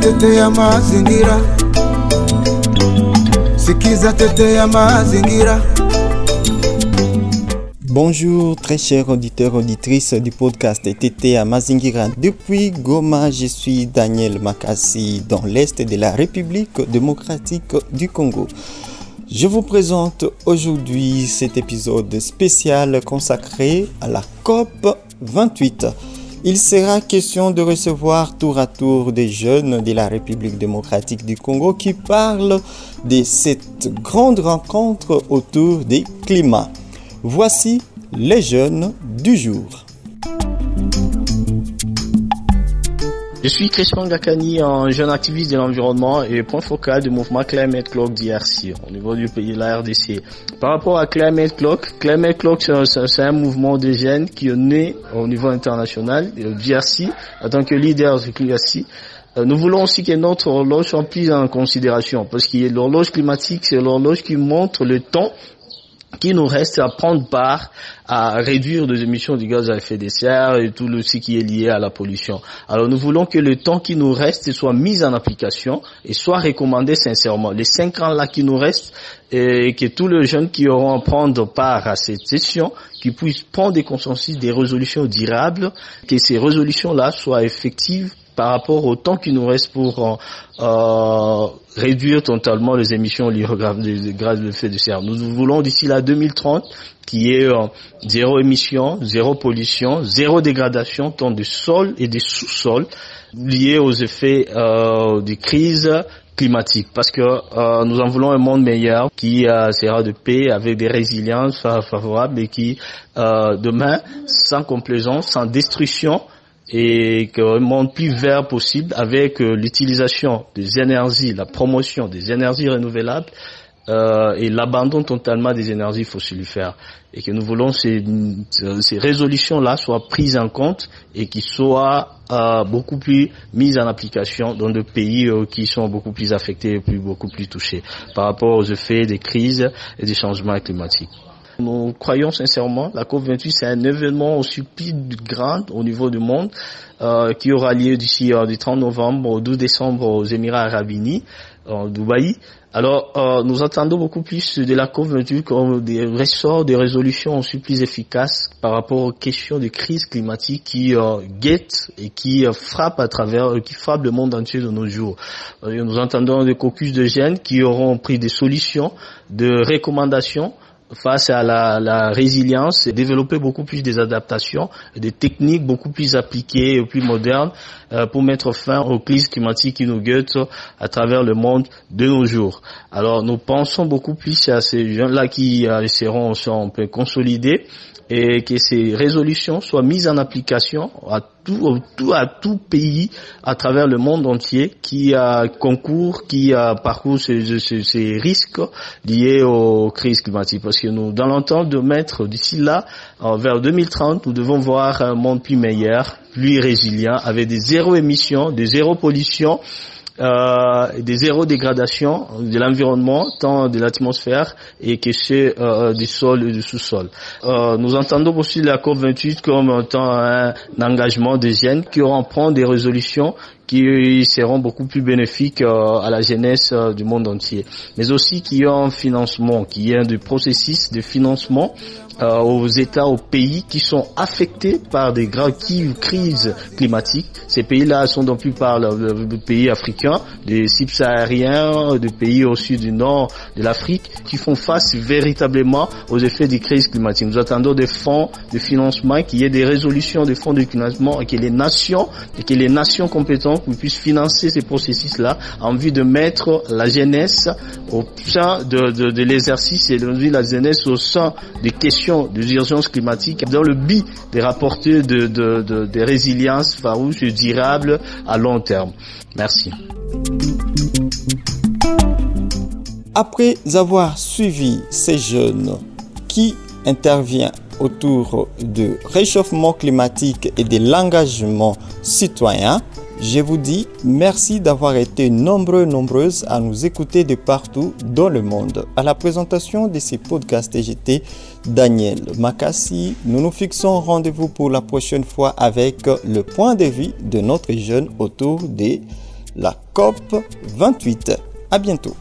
tetea mazingira. Sikiza tetea mazingira. Bonjour très chers auditeurs, auditrices du podcast Tetea Mazingira. Depuis Goma, je suis Daniel Makassi dans l'Est de la République démocratique du Congo. Je vous présente aujourd'hui cet épisode spécial consacré à la COP 28. Il sera question de recevoir tour à tour des jeunes de la République démocratique du Congo qui parlent de cette grande rencontre autour du climat. Voici les jeunes du jour. Je suis Crispin Gakani, un jeune activiste de l'environnement et point focal du mouvement Climate Clock d'IRC au niveau du pays de la RDC. Par rapport à Climate Clock, c'est un mouvement de jeunes qui est né au niveau international, d'IRC, en tant que leader de l'IRC. Nous voulons aussi que notre horloge soit prise en considération parce que l'horloge climatique, c'est l'horloge qui montre le temps qui nous reste à prendre part à réduire les émissions de gaz à effet de serre et tout ce qui est lié à la pollution. Alors nous voulons que le temps qui nous reste soit mis en application et soit recommandé sincèrement. Les 5 ans là qui nous restent, et que tous les jeunes qui auront à prendre part à cette session, qui puissent prendre des consensus, des résolutions durables, que ces résolutions là soient effectives par rapport au temps qui nous reste pour réduire totalement les émissions liées aux gaz à effet de serre. Nous voulons d'ici là 2030 qui est zéro émission, zéro pollution, zéro dégradation tant du sol et des sous-sols liés aux effets des crises climatiques. Parce que nous en voulons un monde meilleur qui sera de paix avec des résiliences favorables et qui demain sans complaisance, sans destruction, et un monde plus vert possible avec l'utilisation des énergies, la promotion des énergies renouvelables et l'abandon totalement des énergies fossilifères. Et que nous voulons ces résolutions-là soient prises en compte et qui soient beaucoup plus mises en application dans des pays qui sont beaucoup plus affectés et beaucoup plus touchés par rapport aux effets des crises et des changements climatiques. Nous croyons sincèrement, la COP28 c'est un événement aussi plus grand au niveau du monde qui aura lieu d'ici du 30 novembre au 12 décembre aux Émirats Arabes Unis, en Dubaï. Alors nous attendons beaucoup plus de la COP28 comme des ressorts, des résolutions aussi plus efficaces par rapport aux questions de crise climatique qui guettent et qui frappent qui frappent le monde entier de nos jours. Nous entendons des caucus de jeunes qui auront pris des solutions, de recommandations face à la résilience, et développer beaucoup plus des adaptations, des techniques beaucoup plus appliquées et plus modernes pour mettre fin aux crises climatiques qui nous guettent à travers le monde de nos jours. Alors nous pensons beaucoup plus à ces gens-là qui seront un peu consolidés et que ces résolutions soient mises en application à tout pays à travers le monde entier qui concourt, qui parcourt ces risques liés aux crises climatiques. Parce que nous, dans l'entente de mettre d'ici là, vers 2030, nous devons voir un monde plus meilleur, plus résilient, avec des zéro émissions, des zéro pollution, des zéro dégradation de l'environnement, tant de l'atmosphère et que ceux du sol et du sous-sol. Nous entendons aussi la COP28 comme étant un engagement des jeunes qui auront à prendre des résolutions qui seront beaucoup plus bénéfiques à la jeunesse du monde entier, mais aussi qui ont un financement, qui est du processus de financement aux États, aux pays qui sont affectés par des graves crises climatiques. Ces pays-là sont dans la plupart des pays africains, des subsahariens, des pays au sud du nord de l'Afrique, qui font face véritablement aux effets des crises climatiques. Nous attendons des fonds de financement, qu'il y ait des résolutions des fonds de financement et que les nations compétentes puissent financer ces processus-là en vue de mettre la jeunesse au sein de l'exercice et de la jeunesse au sein des questions des urgences climatiques dans le but de rapporter des résiliences farouches et durables à long terme. Merci. Après avoir suivi ces jeunes qui interviennent autour du réchauffement climatique et de l'engagement citoyen, je vous dis merci d'avoir été nombreuses à nous écouter de partout dans le monde. À la présentation de ces podcasts, j'étais Daniel Makassi. Nous nous fixons rendez-vous pour la prochaine fois avec le point de vue de notre jeune autour des la COP 28. À bientôt.